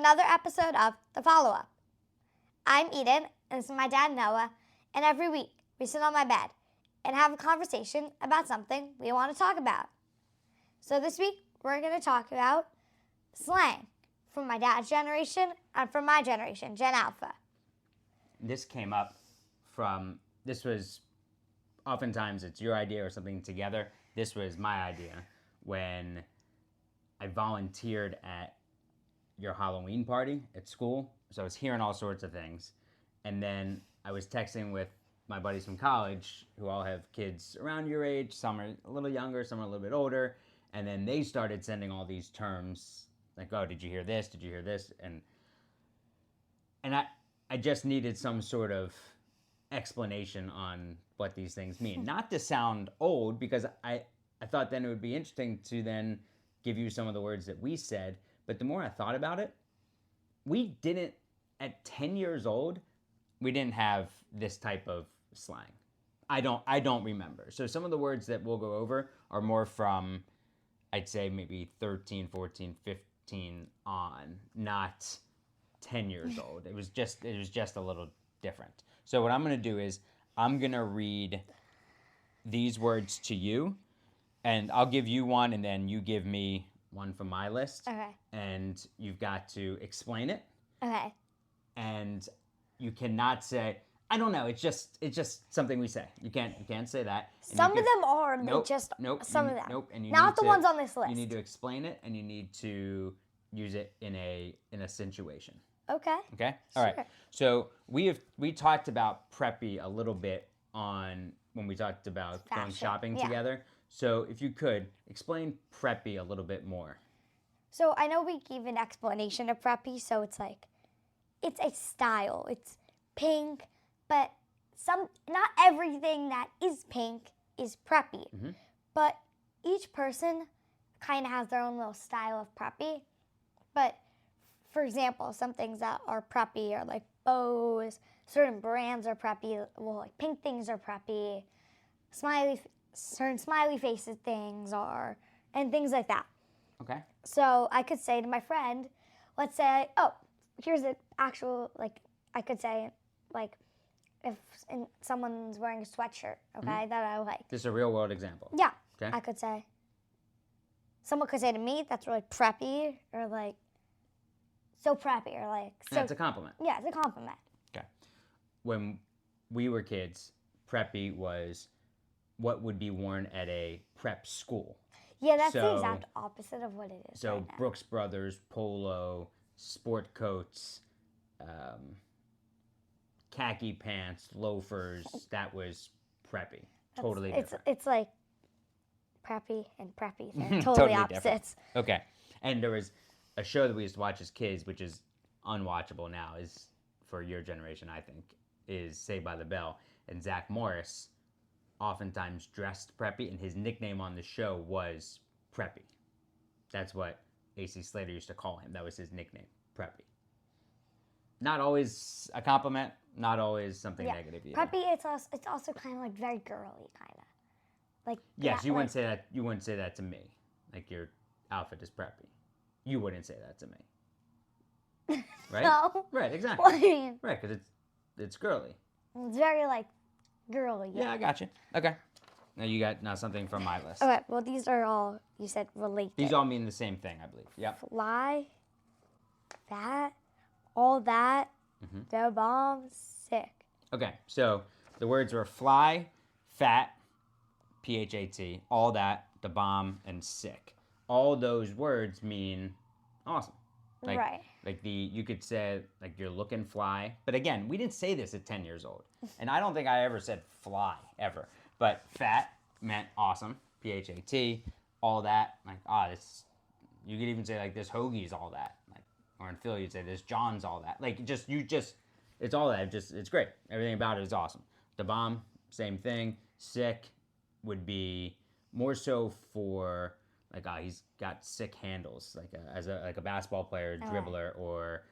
another episode of The Follow-Up. I'm Eden, and this is my dad, Noah, and every week we sit on my bed and have a conversation about something we want to talk about. So this week, we're going to talk about slang from my dad's generation and from my generation, Gen Alpha. This came up this was, oftentimes it's your idea or something together. This was my idea when I volunteered at your Halloween party at school. So I was hearing all sorts of things. And then I was texting with my buddies from college who all have kids around your age. Some are a little younger, some are a little bit older. And then they started sending all these terms like, oh, did you hear this? Did you hear this? And I just needed some sort of explanation on what these things mean. Not to sound old, because I thought then it would be interesting to then give you some of the words that we said. But the more I thought about it, we didn't, at 10 years old, we didn't have this type of slang. I don't remember. So some of the words that we'll go over are more from, I'd say maybe 13, 14, 15 on, not 10 years old. It was just a little different. So what I'm going to do is I'm going to read these words to you, and I'll give you one, and then you give me one from my list. Okay. And you've got to explain it. Okay. And you cannot say, I don't know, it's just something we say. You can't say that. And Some of them are, nope, they just, nope, some of them. Nope. And you Not need the ones on this list. You need to explain it, and you need to use it in a situation. Okay. Okay? All right. So we talked about preppy a little bit when we talked about going shopping together. So if you could, explain preppy a little bit more. So I know we gave an explanation of preppy, so it's like, it's a style. It's pink, but not everything that is pink is preppy. Mm-hmm. But each person kind of has their own little style of preppy. But for example, some things that are preppy are like bows. Certain brands are preppy. Well, like pink things are preppy. Certain smiley faces things are, and things like that. Okay. So I could say to my friend, let's say, oh, here's an actual, like, I could say, like, if someone's wearing a sweatshirt, okay, that I like. This is a real world example. Yeah. Okay. I could say, someone could say to me, that's really preppy, or like, so preppy, or like, so. Yeah, it's a compliment. Yeah, it's a compliment. Okay. When we were kids, preppy was what would be worn at a prep school. Yeah, that's the exact opposite of what it is. So right now. Brooks Brothers, polo, sport coats, khaki pants, loafers, that was preppy. Totally different. It's like preppy and preppy. They're totally opposites. Different. Okay. And there was a show that we used to watch as kids, which is unwatchable now, is for your generation, I think, is Saved by the Bell. And Zach Morris oftentimes dressed preppy, and his nickname on the show was Preppy. That's what AC Slater used to call him. That was his nickname, Preppy. Not always a compliment, not always something negative either. Preppy, it's also kind of like very girly, kind of. Like yes, you wouldn't say that. You wouldn't say that to me. Like your outfit is preppy. You wouldn't say that to me. Right? No. Right. Exactly. What do you mean? Right, because it's girly. It's very like girly. Yeah, I got you. Okay. Now you got something from my list. Okay. Well, these are all you said related. These all mean the same thing, I believe. Yep. Fly, fat, all that, the bomb, sick. Okay, so the words were fly, fat, PHAT, all that, the bomb, and sick. All those words mean awesome. Like, right. Like you could say like you're looking fly, but again, we didn't say this at 10 years old, and I don't think I ever said fly ever. But fat meant awesome, PHAT, all that, like this. You could even say like this hoagie's all that, like, or in Philly you'd say this John's all that. Like it's all that. It's great. Everything about it is awesome. The bomb, same thing. Sick would be more so for like he's got sick handles, like as a basketball player, dribbler, or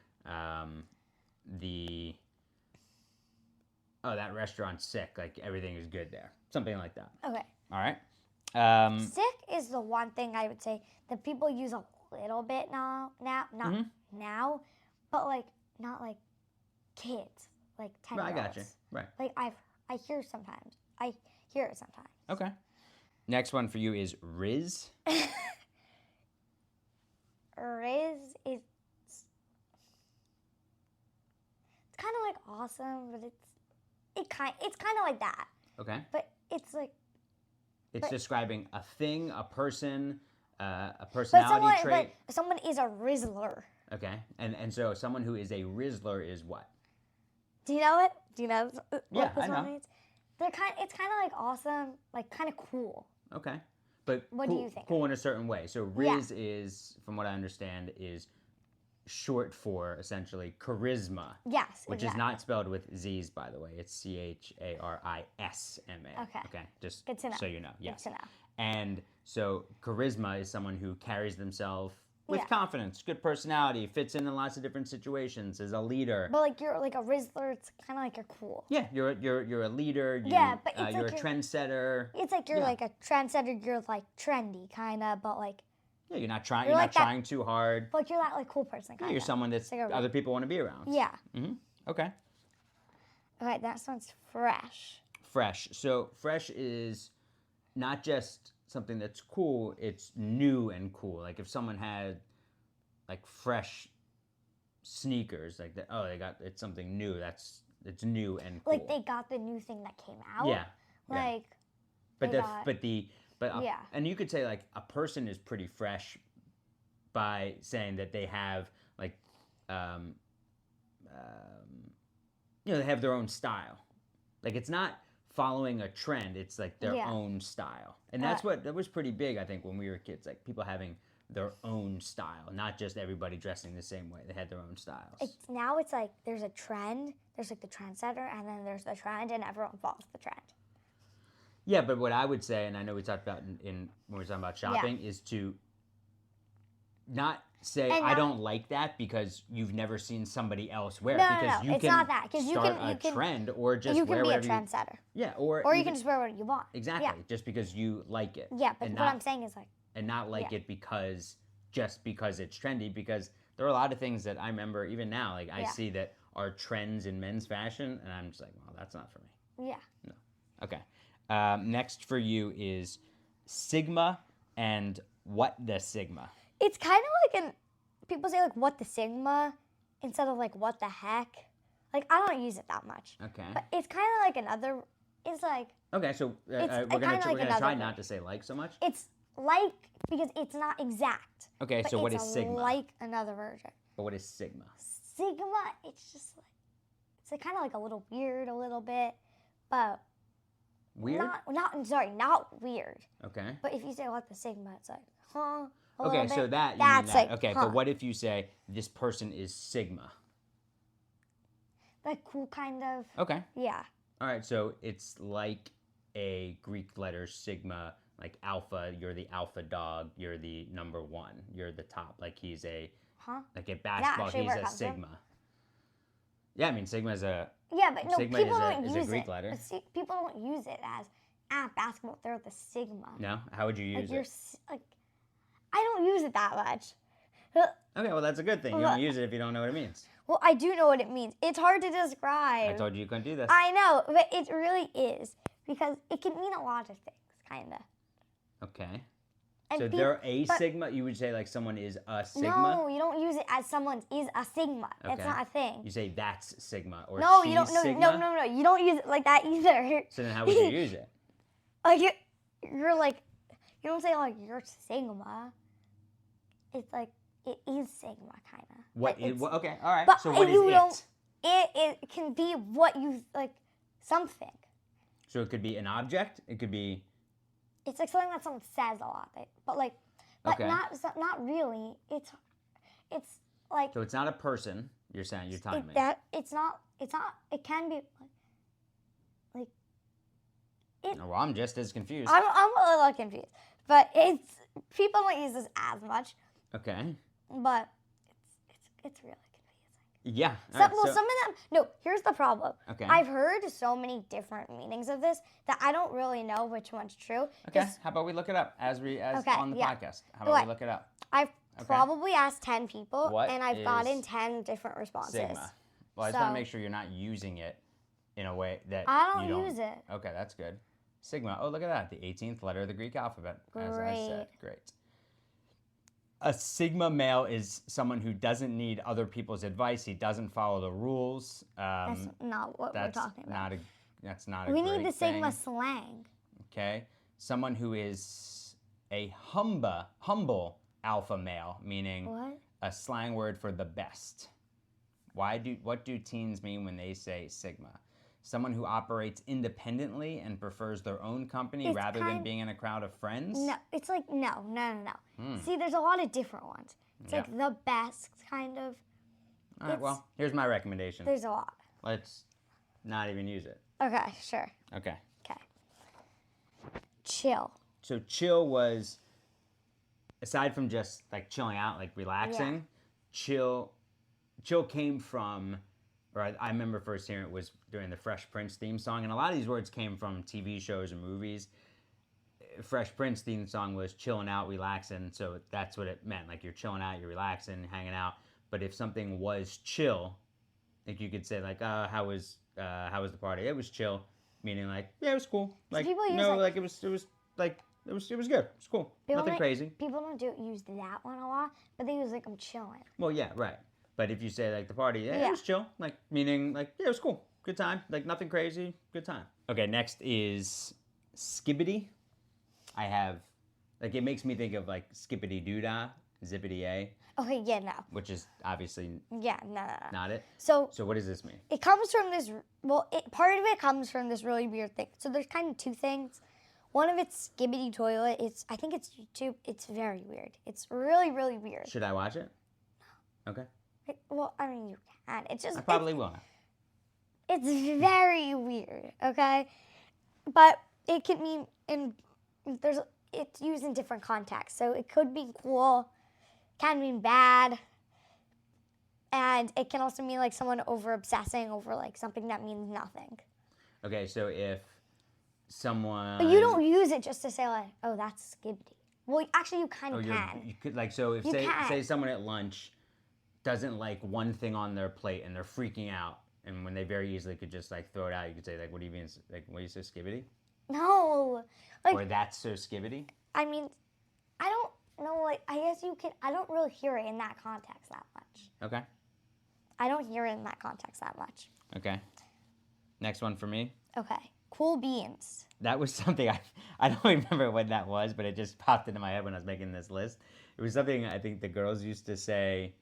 that restaurant's sick. Like everything is good there, something like that. Okay. All right. Sick is the one thing I would say that people use a little bit now, not now, but like not like kids, like 10-year-olds. I got you. Right. Like I hear sometimes. I hear it sometimes. Okay. Next one for you is Riz. Riz is it's kind of like awesome, but it's kind of like that. Okay. But it's like It's describing a thing, a person, a but personality trait. someone is a Rizzler. Okay. And so someone who is a Rizzler is what? Do you know it? Do you know what Yeah, this I know. one means? It's kind of like awesome, like kind of cool. Okay. But What cool, do you think? cool in a certain way. So Riz is, from what I understand, is short for essentially charisma. Yes, Which exactly. is not spelled with Z's, by the way. It's Charisma. Okay. Just Good to know. so you know. Yes. Good to know. And so charisma is someone who carries themselves with Yeah. confidence, good personality, fits in lots of different situations, is a leader. But like you're like a Rizzler, it's kind of like you're cool. Yeah, you're a leader. Yeah, but it's you're like a trendsetter. It's like you're Yeah. like a trendsetter. You're like trendy, kind of, but like Yeah, you're not trying. You're You're like not that- trying too hard. but you're that like cool person, Yeah, kind you're of. someone that like a- other people want to be around. Yeah. Okay. Okay, that sounds fresh. Fresh. So fresh is not just something that's cool, it's new and cool. Like if someone had like fresh sneakers, like that, it's something new. It's new and cool. Like they got the new thing that came out. Yeah. Like But they the got- but the but Yeah. and you could say like a person is pretty fresh by saying that they have like they have their own style. Like it's not following a trend, it's like their Yeah. own style. And that was pretty big, I think, when we were kids, like people having their own style, not just everybody dressing the same way. They had their own styles. now it's like there's a trend. There's like the trendsetter, and then there's the trend, and everyone follows the trend. Yeah, but what I would say, and I know we talked about in when we were talking about shopping, is to not say And I not- don't like that because you've never seen somebody else wear it. No, Because you it's can not that, 'cause you start can- you a can- trend or just you wear can be a whatever trendsetter, yeah, or you even- can just wear what you want. exactly Yeah. just because you like it. Yeah, but and what not, I'm saying is like and not like yeah. it because it's trendy. Because there are a lot of things that I remember even now. Like I Yeah. see that are trends in men's fashion, and I'm just like, well, that's not for me. yeah. Okay. Next for you is Sigma and what the Sigma. It's kind of like people say like what the Sigma instead of like what the heck. Like I don't use it that much. Okay. But it's kind of like another. It's like Okay, so we're kinda gonna like try another not thing. to say like so much. it's like because it's not exact. Okay, But so what it's is Sigma? like another version. But what is Sigma? Sigma, it's just like it's like kind of like a little weird, a little bit, but Weird. not weird. Okay. But if you say what the Sigma, it's like huh. a Okay, little so bit. that you That's mean that. like, Okay, huh. but what if you say this person is Sigma? Like cool kind of. Okay. Yeah. All right, so it's like a Greek letter Sigma, like alpha. You're the alpha dog. You're the number one. You're the top. Like he's a Huh? like a basketball. actually He's where it a comes from. Sigma. Yeah, I mean Sigma's a Yeah, but no, Sigma people is a- don't is a use Greek it. letter. But see, people don't use it as basketball. They're the Sigma. no. How would you Like use you're it? like, I don't use it that much. Okay, well that's a good thing. You don't use it if you don't know what it means. Well, I do know what it means. It's hard to I describe. told you couldn't do this. I know, but it really is because it can mean a lot of things, kind of. Okay. And So they're a Sigma. You would say like someone is a Sigma. No, you don't use it as someone is a Sigma. It's Okay. not a thing. You say that's Sigma or No, she's you don't. No, Sigma. no. You don't use it like that either. So then how would you use it? Like you're like, you don't say like you're Sigma. It's like it is Sigma, kind of. What is, okay, all right. But So what is you it? don't. It can be what you like, something. So it could be an object. It could be. It's like something that someone says a lot, but Okay. not really. It's like So it's not a person. You're saying you're telling me. it's not. It can be like Oh, well, I'm just as confused. I'm a little confused, but it's people don't use this as much, Okay. but it's really confusing. Yeah. all right, so- Some of them. No, here's the problem. Okay. I've heard so many different meanings of this that I don't really know which one's true. Okay. Just- How about we look it up as Okay, on the yeah. podcast? How about we Okay. look it up? I've probably asked 10 people, What and I've gotten is 10 different responses. Sigma. Well, I just want So- to make sure you're not using it in a way that I you don't use it. Okay, that's good. Sigma. Oh, look at that. The 18th letter of the Greek alphabet, as I said. Great. A Sigma male is someone who doesn't need other people's advice. He doesn't follow the rules. That's not what we're talking about. That's not a We great need the Sigma thing. slang. Okay. Someone who is a humble alpha male, meaning What? a slang word for the best. What do teens mean when they say Sigma? Someone who operates independently and prefers their own company It's rather than being in a crowd of friends? No, it's like, no. See, there's a lot of different ones. It's Yeah. like the best kind of. All right, well, here's my recommendation. There's a lot. Let's not even use it. Okay, sure. Okay. Okay. Chill. So chill was, aside from just like chilling out, like relaxing, chill came from, or I remember first hearing it was during the Fresh Prince theme song, and a lot of these words came from TV shows and movies. Fresh Prince theme song was chilling out, relaxing, so that's what it meant. Like you're chilling out, you're relaxing, hanging out. But if something was chill, like you could say like, how was the party? It was chill, meaning like, yeah, it was cool. Like people use, no, like- like it was like it was good. It was cool. Nothing crazy. People don't use that one a lot, but they use like I'm chilling. Well, yeah, right. But if you say like the party, yeah, it was chill, like meaning like yeah, it was cool, good time, like nothing crazy, good time. Okay, next is skibbity. I have, like, it makes me think of like skippity doodah, zippity a, Okay, yeah, no. which is obviously Yeah, no. not it. So So what does this mean? it comes from this. Well, part of it comes from this really weird thing. So there's kind of two things. One of it's Skibbity Toilet. I think it's YouTube. It's very weird. It's really, really weird. Should I watch it? Okay. Well, I mean, you can. It's just I probably will. It's very weird. Okay, but it can mean it's used in different contexts. So it could be cool, can mean bad, and it can also mean like someone over obsessing over like something that means nothing. Okay, so if someone. But you don't use it just to say like, oh, that's Skibbity. Well, actually, you kind of you can. could like so if You say can. someone at lunch doesn't like one thing on their plate and they're freaking out, and when they very easily could just like throw it out, you could say like, what do you mean? Like, what do you say, skibbity? No, like Or that's so skibbity? I mean, I don't know. Like I guess you can. I don't really hear it in that context that much. Okay. I don't hear it in that context that much. Okay. Next one for me. Okay, cool beans. That was something I don't remember what that was, but it just popped into my head when I was making this list. It was something I think the girls used to say,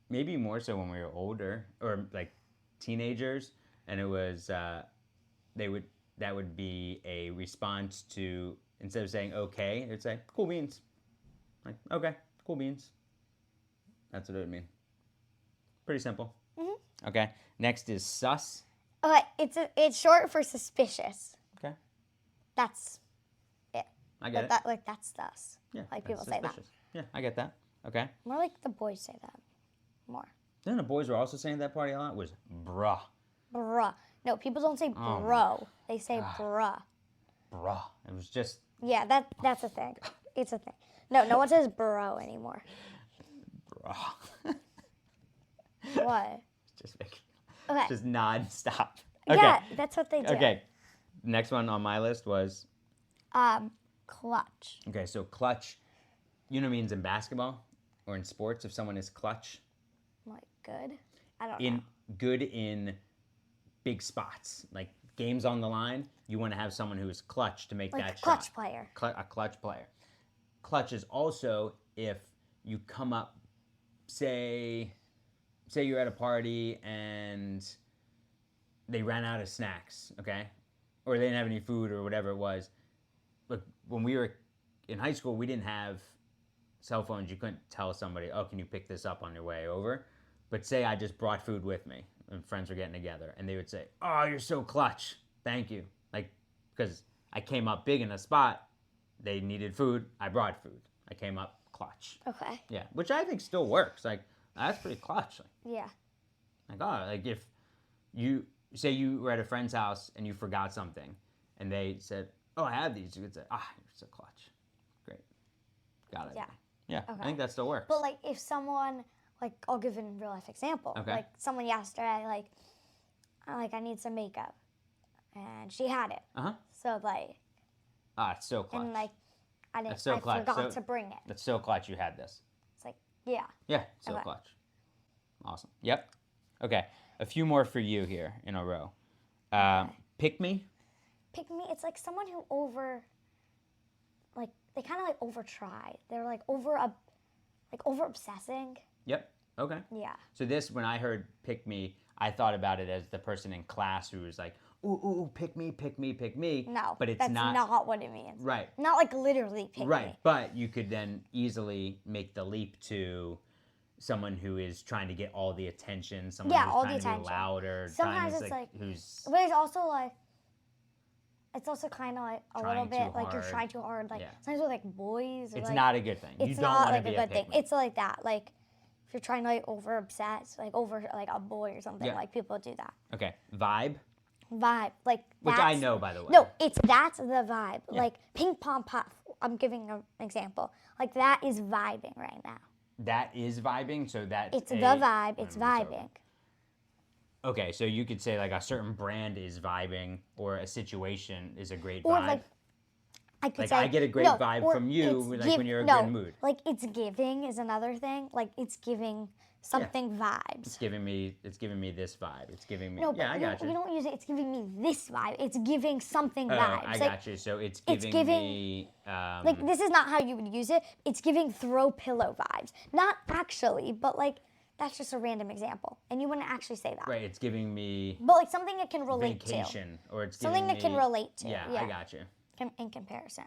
maybe more so when we were older or like teenagers, and it was that would be a response to, instead of saying okay, it'd say cool beans. Like okay, cool beans. That's what it would mean. Pretty simple. Mm-hmm. Okay. Next is sus. Okay, it's short for suspicious. Okay. That's it. I get it. That's us. Yeah. Like that's people say that. suspicious. Yeah, I get that. Okay. More like the boys say that. More. Then the boys were also saying that party a lot was bruh. Bruh. No, people don't say Oh. bro. They say bruh. Bruh. It was just Yeah, that's a thing. It's a thing. No one says bro anymore. bruh. What? just making, Okay. just non-stop. Okay. Yeah, that's what they do. Okay. Next one on my list was, Clutch. okay, so clutch, you know what it means in basketball or in sports if someone is clutch? Like good. I don't know. Good in big spots, like games on the line, you want to have someone who is clutch to make Like that clutch shot. player. A clutch player. Clutch is also if you come up, say you're at a party and they ran out of snacks, okay? Or they didn't have any food or whatever it was. Look, when we were in high school, we didn't have cell phones. You couldn't tell somebody, oh, can you pick this up on your way over? But say I just brought food with me and friends were getting together and they would say, oh, you're so clutch. Thank you. Like, because I came up big in a spot, they needed food, I brought food. I came up clutch. Okay. Yeah, which I think still works. Like, that's pretty clutch. Yeah. Like, oh, like if you say you were at a friend's house and you forgot something and they said, oh, I have these, you could say, ah, you're so clutch. Great. Got it. Yeah. Yeah, I Okay. think that still works. But like if someone, like I'll give a real life example. Okay. Like someone yesterday, like I need some makeup, and she had it. Uh-huh. So like, It's so clutch. and like I didn't, That's so I clutch. forgot to bring it. That's so clutch you had this. It's like, yeah. Yeah, so Okay. clutch. Awesome. Yep. Okay, a few more for you here in a row. Pick me. Pick me. It's like someone who they kind of like over try. They're like over obsessing. Yep. Okay. Yeah. So this, when I heard pick me, I thought about it as the person in class who was like, ooh, pick me, pick me, pick me. No, but it's that's not what it means. right. Not like literally pick Right, me. but you could then easily make the leap to someone who is trying to get all the attention, someone who's all trying the to be attention. louder. Sometimes trying to, it's like, who's but it's also like, it's also kind of like a little Trying bit too like you're hard. trying too hard. Like Yeah. sometimes with like boys. Or it's like, not a good thing. It's You don't not want like to a be good thing. pick me. It's like that. Like if you're trying to like over obsess, like over like a boy or something. Yeah. Like people do that. Okay, vibe, Vibe, like which I that's- know, by the way. No, that's the vibe. Yeah. Like ping pong puff. I'm giving an example. Like that is vibing right now. That is vibing, so that's It's the vibe. It's vibing. Okay, so you could say like a certain brand is vibing, or a situation is a great Or vibe. like I could Like, say I get a great no, vibe or from you, it's like, when you're in a good mood. Like it's giving is another thing. Like it's giving something vibes. It's giving me this vibe. It's giving me No, but yeah, I got you. you don't use it. It's giving me this vibe. It's giving something Oh, vibes. I Like, got you. So it's giving, giving- me like this is not how you would use it. It's giving throw pillow vibes. Not actually, but like that's just a random example, and you wouldn't actually say that. right. It's giving me But like something it can relate vacation, or it's Something giving that can me- relate to, Yeah, yeah. I got you. in comparison.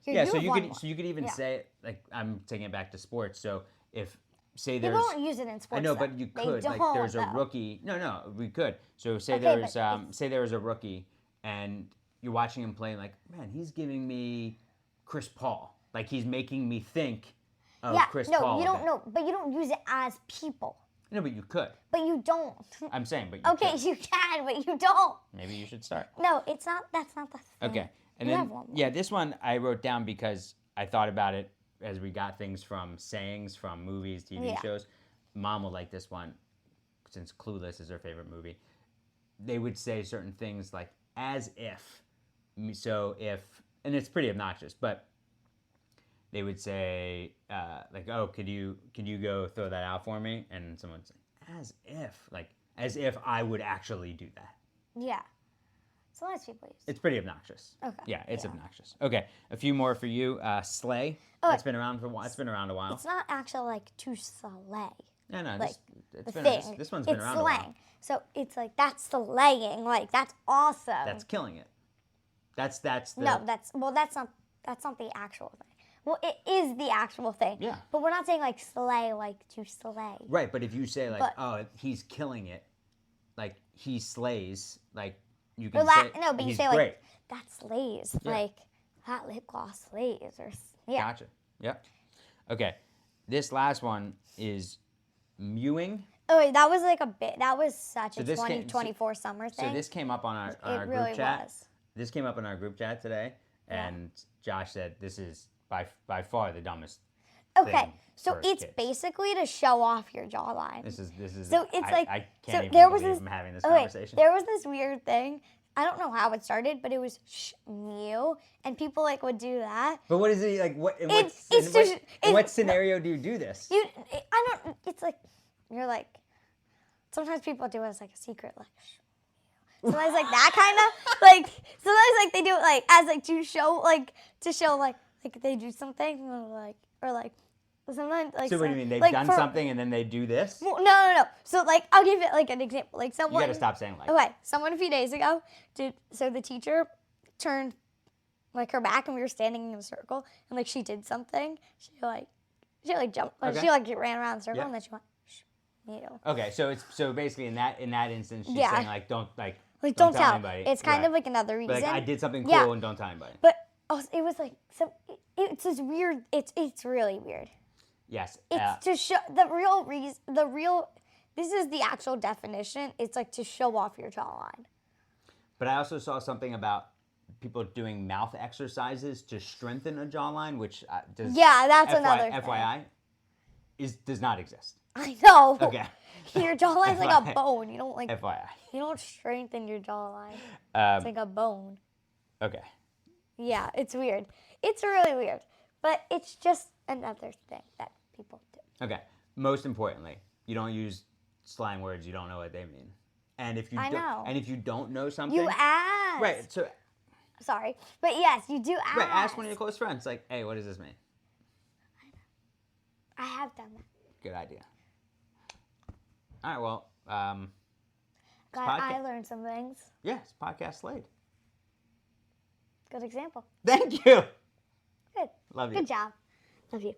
Here, Yeah, you so have you one could more. so you could even Yeah. say, like, I'm taking it back to sports. So if say People there's don't use it in sports. I know, though. but you They could. Like, don't, there's a though. rookie. No, we could. So say Okay, there's but say there was a rookie, and you're watching him play. Like, man, he's giving me Chris Paul. Like, he's making me think of Yeah, Chris no, Paul. you a don't bit. know, but you don't use it as people. No, but you could. But you don't. I'm saying, but you Okay, could. you can, but you don't. Maybe you should start. No, it's not. That's not the thing. Okay, and You then have one more. yeah, this one I wrote down because I thought about it as we got things from sayings from movies, TV Yeah. shows. Mom will like this one since Clueless is her favorite movie. They would say certain things like as if. So if, and it's pretty obnoxious, but they would say like, oh, could you go throw that out for me? And someone would say as if I would actually do that. Yeah. Sometimes people use it. It's pretty obnoxious. Okay. Yeah, it's Yeah. obnoxious. Okay, a few more for you. Slay. Oh, It's been around for a while. It's been around a while. It's not actually like to slay. No, like, it's The been, thing. this one's been it's around slang. a while. So it's like that's slaying. Like that's awesome. That's killing it. That's the no, that's not the actual thing. Well, it is the actual thing. Yeah. But we're not saying like slay, like to slay. right. But if you say like, But- oh, he's killing it, like he slays, like you can Or say no, but you he's say great. like that slays. Yeah. Like that lip gloss slays, or yeah. Gotcha. Yep. Okay, this last one is mewing. Oh, wait, that was like a bit. That was such So a this came- 2024 summer thing. So this came up on our it really group chat. was. This came up in our group chat today, Yeah. and Josh said this is by far the dumbest. Okay, thing so for it's kids. basically to show off your jawline. This is. So it's I, like I so can't even there was believe this. I'm having this oh, wait, conversation. there was this weird thing. I don't know how it started, but it was mew, and people like would do that. But what is it like? What in It's what, in just- what, it's- in what scenario do you do this? I don't. It's like you're like. Sometimes people do it as like a secret, like. Sometimes like that kind of like. Sometimes like they do it like as like to show like they do something or like sometimes like. So what do you mean? They've like, done for- something and then they do this? Well, no. So like I'll give it like an example. Like You someone. gotta stop saying like. Okay, someone a few days ago did. So the teacher turned like her back, and we were standing in a circle, and like she did something. She jumped. Like, Okay. She like ran around the circle, Yeah. and then she went. Shh, mew. Okay, so it's basically in that instance she's Yeah. saying like don't Like don't tell. anybody. It's kind Right. of like another reason. But, like I did something cool Yeah. and don't tell anybody. But also, it was like so. It's this weird. It's really weird. Yes. It's to show the real reason. The real. This is the actual definition. It's like to show off your jawline. But I also saw something about people doing mouth exercises to strengthen a jawline, which does Yeah, that's another thing. FYI does not exist. I know. Okay. Your jawline's like a FYI. bone. You don't FYI. You don't strengthen your jawline. It's like a bone. Okay. Yeah, it's weird. It's really weird. But it's just another thing that people do. Okay. Most importantly, you don't use slang words you don't know what they mean. And if you don't know something, You ask. right? So Sorry, but yes, you do ask. right, ask one of your close friends, like, "Hey, what does this mean?" I have done that. Good idea. All right. Well, Glad I learned some things. yes, podcast Slade. Good example. Thank you. Good. Love you. Good job. Love you.